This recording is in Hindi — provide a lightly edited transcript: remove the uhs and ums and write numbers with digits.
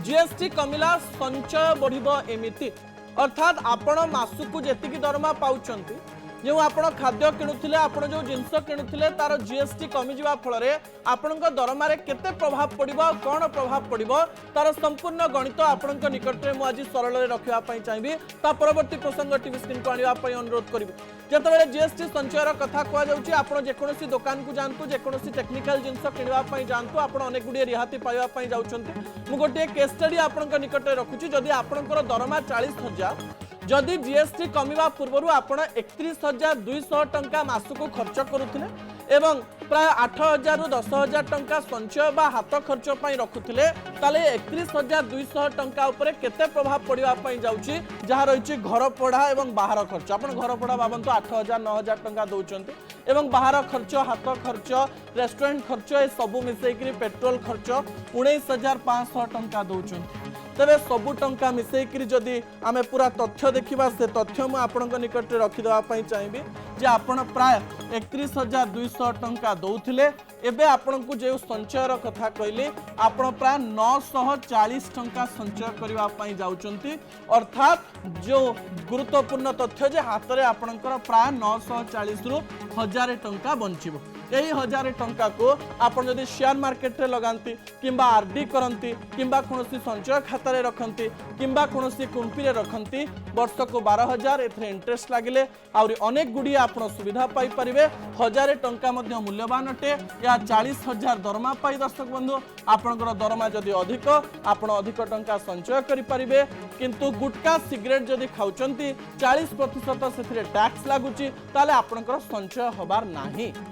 जीएसटी कमिला संचय बढ़िबो एमिति अर्थात आपण मासुकु जेतिकी दरमा पाउचंती जो आपण खाद्य किणुथिले आपण जो जिंस किणुथिले तार जीएसटी कमी जिवा फଳରେ आपणक दरमारे केते प्रभाव पड़िबो कोन प्रभाव पड़िबो तार संपूर्ण गणित आपणक निकटरे मु आज सरल रे रखिबा पई चाहिबी ता परवर्ती प्रसंग टीवी स्क्रीन को आनिबा पई अनुरोध करिबी जेतेबेले जीएसटी संचयर कथा कुआ जाउची आपण जे कोनोसी दुकान को जानतु जे कोनोसी टेक्निकल जिंस किणवा पई जानतु आपण अनेक गुडी रिहाती पाइबा पई जाउचंती मु गोटे केस स्टडी आपणक निकटरे रखुची जदी आपणकर दरमा 40,000 जदि जीएसटी कमिबा पूर्व आपण 31,200 टंका मासको खर्च करुथिले एवं प्राय 8,000 रु 10,000 टंका संचय बा हाथ खर्च पई रखुथिले ताले 31,200 टंका उपरे केते प्रभाव पड़िबा पई जाउची जहा रहिची घर पढ़ा एवं बाहर खर्च आपण घर पढ़ा बाबंतु 8,000 9,000 टंका दउचंती एवं बाहर खर्च हाथ खर्च रेस्टोरेंट खर्च ए सबु मिसेकरी पेट्रोल खर्च 19,500 टंका दउचंती तेरे सबु टंका मिसेकरी जदि आमे पूरा तथ्य देखिबा से तथ्य मु आपनक निकट रे रखि देबा पई चाहिबी जे आपण प्राय 31,200 टंका दउथिले एबे आपनकु जे संचयर कथा कहली आपण प्राय 940 टंका संचय करबा पई जाउचंती अर्थात जो गुरुत्वपूर्ण तथ्य जे हाथ रे आपनकर प्राय 940 रु 1000 टंका बंचिबो यही 1000 टंका को आपण जदि शेयर मार्केट रे लगांती किंबा आरडी करंती किंबा कोनोसी संचय खाता रे रखंती किंबा कोनोसी कुंपी रे रखंती वर्ष को 12,000 एथरे इंटरेस्ट लागिले आउरी अनेक गुडी आपण सुविधा पाई परिबे 1000 टंका मध्ये मूल्यवान अटे या 40,000 दरमा पाई दर्शक बंधु आपनकर दरमा जदि अधिक आपण अधिक टंका संचय करि परिबे किंतु गुटका सिगरेट जदि खाउचंती 40% सेथिरे टैक्स लागुची ताले आपनकर संचय होबार नाही।